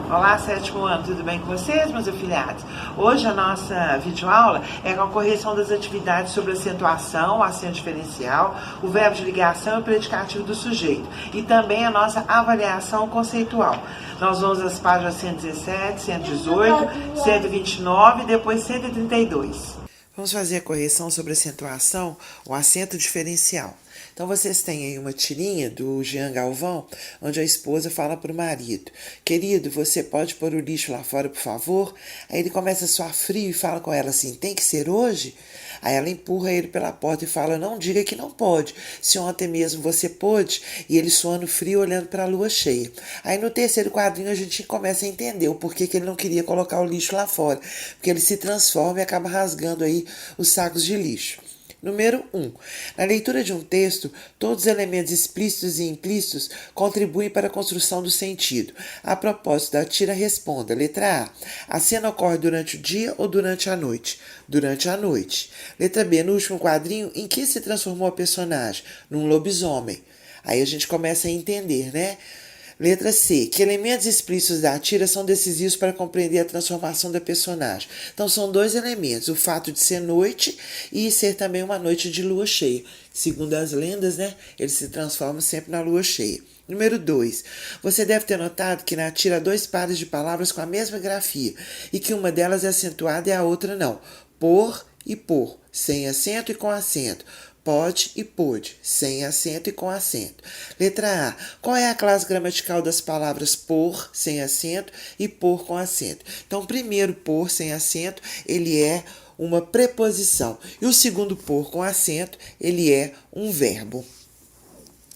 Olá, sétimo ano, tudo bem com vocês, meus afiliados? Hoje a nossa videoaula é com a correção das atividades sobre acentuação, acento diferencial, o verbo de ligação e o predicativo do sujeito. E também a nossa avaliação conceitual. Nós vamos às páginas 117, 118, 129 e depois 132. Vamos fazer a correção sobre acentuação, o acento diferencial. Então vocês têm aí uma tirinha do Jean Galvão, onde a esposa fala para o marido: querido, você pode pôr o lixo lá fora, por favor? Aí ele começa a suar frio e fala com ela assim: tem que ser hoje? Aí ela empurra ele pela porta e fala: não diga que não pode, se ontem mesmo você pôde. E ele suando frio olhando para a lua cheia. Aí no terceiro quadrinho a gente começa a entender o porquê que ele não queria colocar o lixo lá fora, porque ele se transforma e acaba rasgando aí os sacos de lixo. Número 1. Na leitura de um texto, todos os elementos explícitos e implícitos contribuem para a construção do sentido. A propósito da tira, responda. Letra A. A cena ocorre durante o dia ou durante a noite? Durante a noite. Letra B. No último quadrinho, em que se transformou a personagem? Num lobisomem. Aí a gente começa a entender, né? Letra C. Que elementos explícitos da tira são decisivos para compreender a transformação da personagem? Então são dois elementos, o fato de ser noite e ser também uma noite de lua cheia. Segundo as lendas, né, ele se transforma sempre na lua cheia. Número 2. Você deve ter notado que na tira há dois pares de palavras com a mesma grafia e que uma delas é acentuada e a outra não. Por e por, sem acento e com acento. Pode e pôde, sem acento e com acento. Letra A. Qual é a classe gramatical das palavras por, sem acento, e por com acento? Então, o primeiro por, sem acento, ele é uma preposição. E o segundo por com acento, ele é um verbo.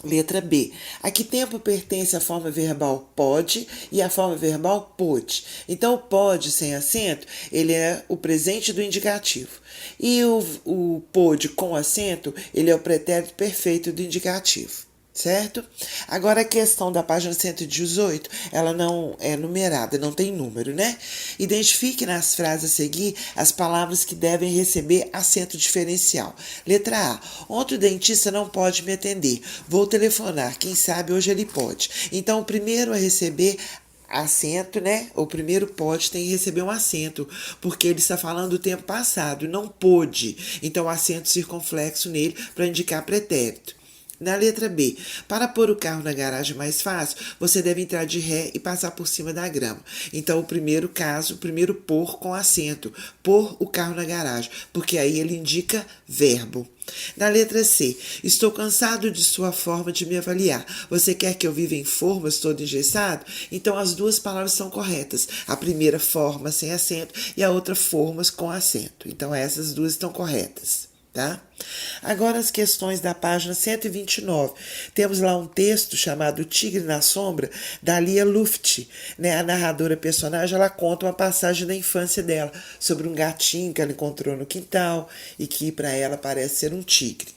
Letra B. A que tempo pertence a forma verbal pode e a forma verbal pôde? Então, o pode sem acento, ele é o presente do indicativo. E o pôde com acento, ele é o pretérito perfeito do indicativo. Certo? Agora a questão da página 118, ela não é numerada, não tem número, né? Identifique nas frases a seguir as palavras que devem receber acento diferencial. Letra A. Ontem o dentista não pode me atender. Vou telefonar, quem sabe hoje ele pode. Então o primeiro a receber acento, né? O primeiro pode tem que receber um acento, porque ele está falando do tempo passado, não pôde. Então acento circunflexo nele para indicar pretérito. Na letra B, para pôr o carro na garagem mais fácil, você deve entrar de ré e passar por cima da grama. Então, o primeiro caso, o primeiro pôr com acento, pôr o carro na garagem, porque aí ele indica verbo. Na letra C, estou cansado de sua forma de me avaliar. Você quer que eu viva em formas todo engessado? Então, as duas palavras são corretas. A primeira, forma sem acento, e a outra, formas com acento. Então, essas duas estão corretas. Tá? Agora as questões da página 129. Temos lá um texto chamado Tigre na Sombra, da Lia Luft. Né? A narradora personagem, ela conta uma passagem da infância dela, sobre um gatinho que ela encontrou no quintal e que para ela parece ser um tigre.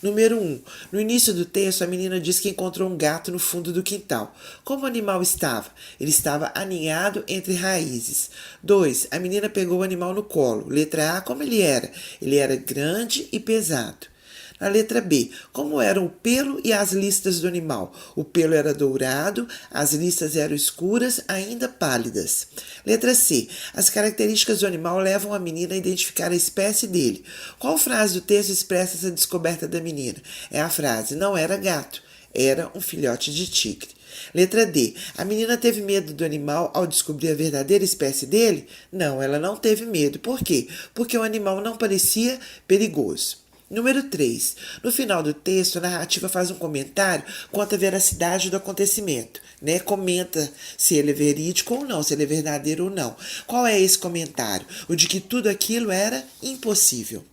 Número 1. No início do texto, a menina diz que encontrou um gato no fundo do quintal. Como o animal estava? Ele estava aninhado entre raízes. 2. A menina pegou o animal no colo. Letra A, como ele era? Ele era grande e pesado. Na letra B, como eram o pelo e as listas do animal? O pelo era dourado, as listas eram escuras, ainda pálidas. Letra C, as características do animal levam a menina a identificar a espécie dele. Qual frase do texto expressa essa descoberta da menina? É a frase, não era gato, era um filhote de tigre. Letra D. A menina teve medo do animal ao descobrir a verdadeira espécie dele? Não, ela não teve medo. Por quê? Porque o animal não parecia perigoso. Número 3. No final do texto, a narrativa faz um comentário quanto à veracidade do acontecimento. Né? Comenta se ele é verídico ou não, se ele é verdadeiro ou não. Qual é esse comentário? O de que tudo aquilo era impossível.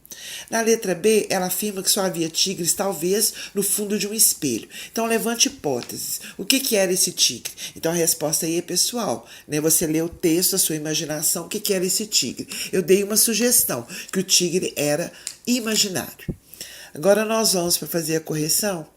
Na letra B, ela afirma que só havia tigres, talvez, no fundo de um espelho. Então, levante hipóteses. O que era esse tigre? Então, a resposta aí é pessoal. Né? Você lê o texto, a sua imaginação, o que era esse tigre? Eu dei uma sugestão, que o tigre era imaginário. Agora, nós vamos para fazer a correção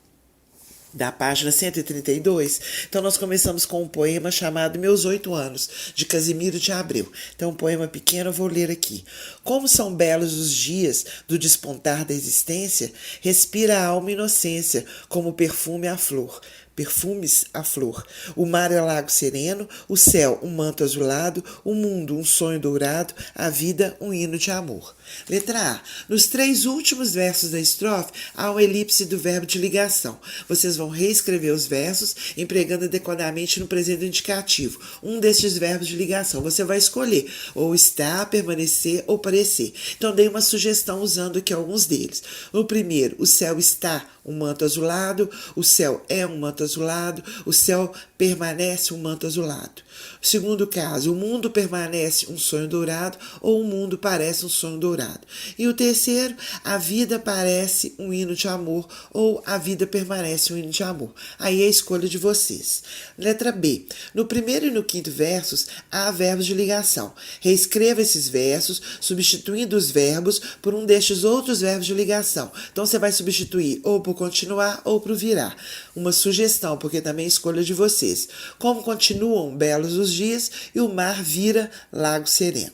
da página 132. Então nós começamos com um poema chamado Meus 8 Anos, de Casimiro de Abreu. Então um poema pequeno eu vou ler aqui. Como são belos os dias do despontar da existência, respira a alma inocência, como perfume à flor. Perfumes à flor. O mar é lago sereno, o céu um manto azulado, o mundo um sonho dourado, a vida um hino de amor. Letra A. Nos 3 últimos versos da estrofe há uma elipse do verbo de ligação. Vocês vão reescrever os versos empregando adequadamente no presente indicativo um destes verbos de ligação. Você vai escolher ou estar, permanecer ou parecer. Então dei uma sugestão usando aqui alguns deles. No primeiro, o céu está um manto azulado, o céu é um manto azulado, o céu permanece um manto azulado. Segundo caso, o mundo permanece um sonho dourado ou o mundo parece um sonho dourado. E o terceiro, a vida parece um hino de amor ou a vida permanece um hino de amor. Aí é a escolha de vocês. Letra B. No primeiro e no quinto versos há verbos de ligação. Reescreva esses versos, substituindo os verbos por um destes outros verbos de ligação. Então você vai substituir ou por continuar ou por virar. Uma sugestão, porque também é escolha de vocês. Como continuam belos os dias e o mar vira lago sereno.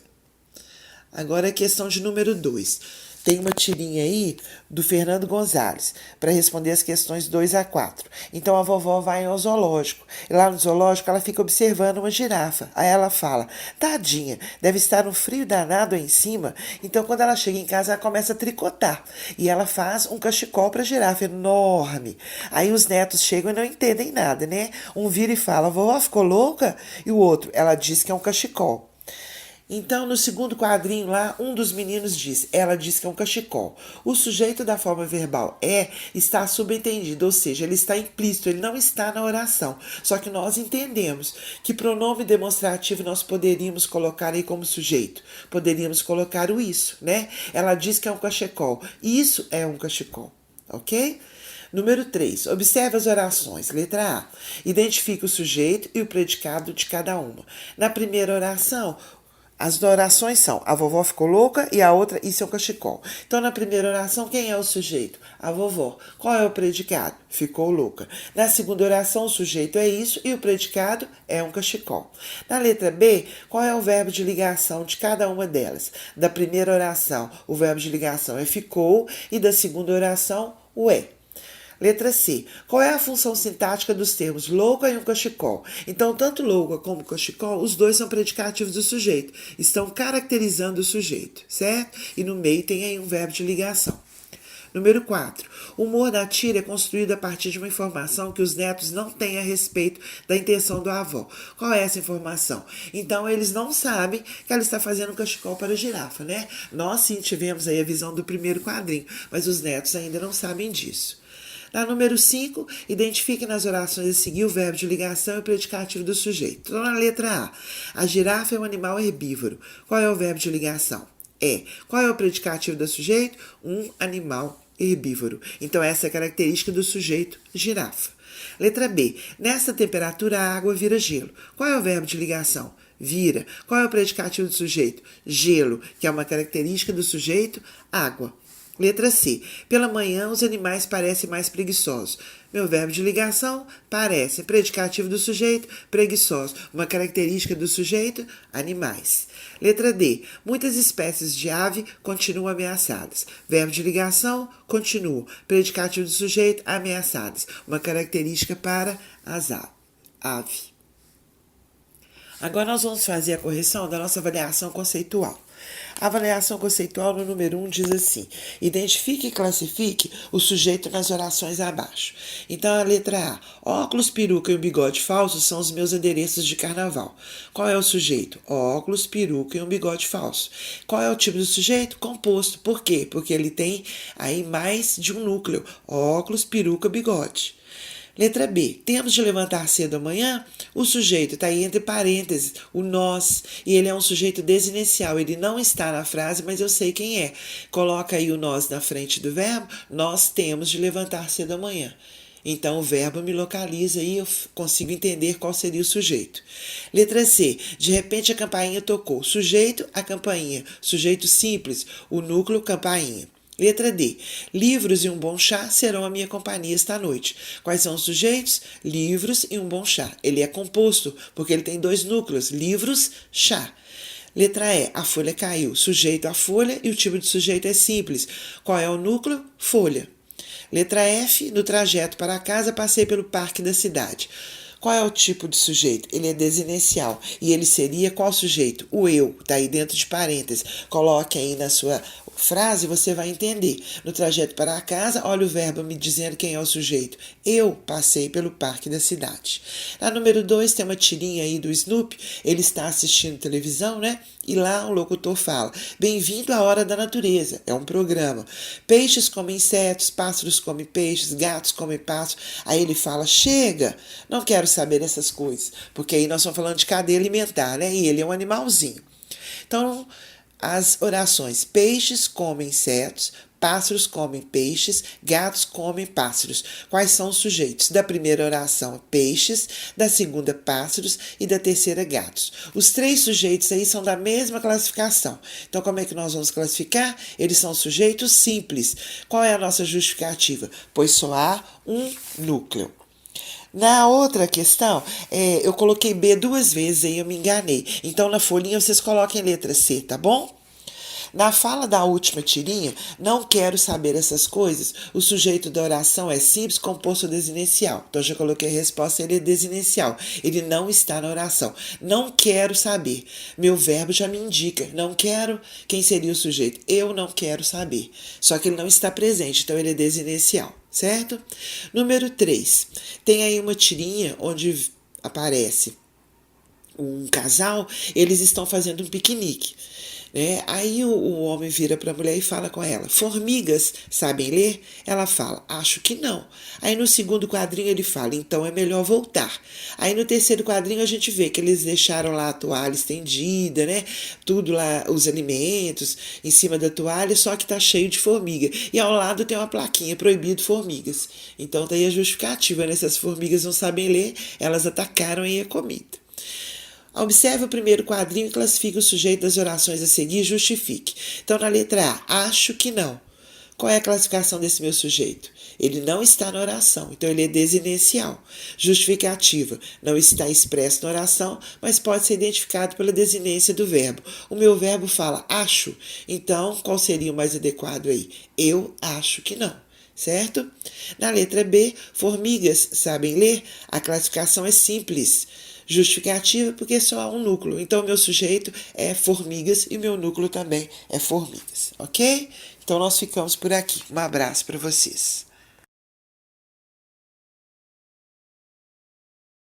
Agora a questão de número 2. Tem uma tirinha aí do Fernando Gonzalez para responder as questões 2 a 4. Então a vovó vai ao zoológico. E lá no zoológico ela fica observando uma girafa. Aí ela fala, tadinha, deve estar um frio danado aí em cima. Então quando ela chega em casa ela começa a tricotar. E ela faz um cachecol para a girafa enorme. Aí os netos chegam e não entendem nada, né? Um vira e fala, vovó ficou louca? E o outro, ela diz que é um cachecol. Então, no segundo quadrinho lá, um dos meninos diz, ela diz que é um cachecol. O sujeito da forma verbal está subentendido, ou seja, ele está implícito, ele não está na oração. Só que nós entendemos que pronome demonstrativo nós poderíamos colocar aí como sujeito. Poderíamos colocar o isso, né? Ela diz que é um cachecol. Isso é um cachecol, ok? Número 3. Observe as orações. Letra A. Identifique o sujeito e o predicado de cada uma. Na primeira oração, as orações são a vovó ficou louca e a outra isso é um cachecol. Então, na primeira oração, quem é o sujeito? A vovó. Qual é o predicado? Ficou louca. Na segunda oração, o sujeito é isso e o predicado é um cachecol. Na letra B, qual é o verbo de ligação de cada uma delas? Da primeira oração, o verbo de ligação é ficou e da segunda oração, o é. Letra C. Qual é a função sintática dos termos louca e um cachecol? Então, tanto louca como cachecol, os dois são predicativos do sujeito. Estão caracterizando o sujeito, certo? E no meio tem aí um verbo de ligação. Número 4. O humor da tira é construído a partir de uma informação que os netos não têm a respeito da intenção do avó. Qual é essa informação? Então, eles não sabem que ela está fazendo um cachecol para a girafa, né? Nós sim tivemos aí a visão do primeiro quadrinho, mas os netos ainda não sabem disso. Na número 5, identifique nas orações a seguir o verbo de ligação e o predicativo do sujeito. Então, na letra A girafa é um animal herbívoro. Qual é o verbo de ligação? É. Qual é o predicativo do sujeito? Um animal herbívoro. Então, essa é a característica do sujeito girafa. Letra B. Nessa temperatura, a água vira gelo. Qual é o verbo de ligação? Vira. Qual é o predicativo do sujeito? Gelo, que é uma característica do sujeito água. Letra C. Pela manhã, os animais parecem mais preguiçosos. Meu verbo de ligação, parece. Predicativo do sujeito, preguiçosos. Uma característica do sujeito, animais. Letra D. Muitas espécies de ave continuam ameaçadas. Verbo de ligação, continuam. Predicativo do sujeito, ameaçadas. Uma característica para as aves. Agora nós vamos fazer a correção da nossa avaliação conceitual. A avaliação conceitual no número 1 diz assim: identifique e classifique o sujeito nas orações abaixo. Então, a letra A. Óculos, peruca e um bigode falso são os meus adereços de carnaval. Qual é o sujeito? Óculos, peruca e um bigode falso. Qual é o tipo do sujeito? Composto. Por quê? Porque ele tem aí mais de um núcleo. Óculos, peruca, bigode. Letra B. Temos de levantar cedo amanhã? O sujeito está aí entre parênteses, o nós, e ele é um sujeito desinicial. Ele não está na frase, mas eu sei quem é. Coloca aí o nós na frente do verbo. Nós temos de levantar cedo amanhã. Então, o verbo me localiza e eu consigo entender qual seria o sujeito. Letra C. De repente, a campainha tocou. Sujeito, a campainha. Sujeito simples, o núcleo, campainha. Letra D. Livros e um bom chá serão a minha companhia esta noite. Quais são os sujeitos? Livros e um bom chá. Ele é composto, porque ele tem 2 núcleos. Livros, chá. Letra E. A folha caiu. Sujeito a folha e o tipo de sujeito é simples. Qual é o núcleo? Folha. Letra F. No trajeto para casa passei pelo parque da cidade. Qual é o tipo de sujeito? Ele é desinicial. E ele seria qual sujeito? O eu. Está aí dentro de parênteses. Coloque aí na sua frase, você vai entender. No trajeto para casa, olha o verbo me dizendo quem é o sujeito. Eu passei pelo parque da cidade. Na número 2, tem uma tirinha aí do Snoopy. Ele está assistindo televisão, né? E lá o locutor fala: bem-vindo à hora da natureza. É um programa. Peixes comem insetos, pássaros comem peixes, gatos comem pássaros. Aí ele fala: chega, não quero saber dessas coisas. Porque aí nós estamos falando de cadeia alimentar, né? E ele é um animalzinho. Então, as orações: peixes comem insetos, pássaros comem peixes, gatos comem pássaros. Quais são os sujeitos? Da primeira oração, peixes, da segunda, pássaros e da terceira, gatos. Os 3 sujeitos aí são da mesma classificação. Então, como é que nós vamos classificar? Eles são sujeitos simples. Qual é a nossa justificativa? Pois só há um núcleo. Na outra questão, eu coloquei B 2 vezes, aí eu me enganei. Então, na folhinha, vocês coloquem letra C, tá bom? Na fala da última tirinha, não quero saber essas coisas, o sujeito da oração é simples, composto desinicial. Então, já coloquei a resposta, ele é desinicial. Ele não está na oração. Não quero saber. Meu verbo já me indica. Não quero, quem seria o sujeito? Eu não quero saber. Só que ele não está presente, então ele é desinicial, certo? Número 3. Tem aí uma tirinha onde aparece um casal, eles estão fazendo um piquenique. Aí o homem vira para a mulher e fala com ela: formigas sabem ler? Ela fala: acho que não. Aí no segundo quadrinho ele fala: então é melhor voltar. Aí no terceiro quadrinho a gente vê que eles deixaram lá a toalha estendida, né? Tudo lá, os alimentos em cima da toalha, só que tá cheio de formiga. E ao lado tem uma plaquinha: proibido formigas. Então tá aí a justificativa, né? Se as formigas não sabem ler, elas atacaram e a comida. Observe o primeiro quadrinho e classifique o sujeito das orações a seguir e justifique. Então, na letra A, acho que não. Qual é a classificação desse meu sujeito? Ele não está na oração, então ele é desinicial. Justificativa: não está expresso na oração, mas pode ser identificado pela desinência do verbo. O meu verbo fala acho, então qual seria o mais adequado aí? Eu acho que não. Certo? Na letra B, formigas sabem ler? A classificação é simples. Justificativa porque só há um núcleo. Então, o meu sujeito é formigas e o meu núcleo também é formigas, ok? Então, nós ficamos por aqui. Um abraço para vocês.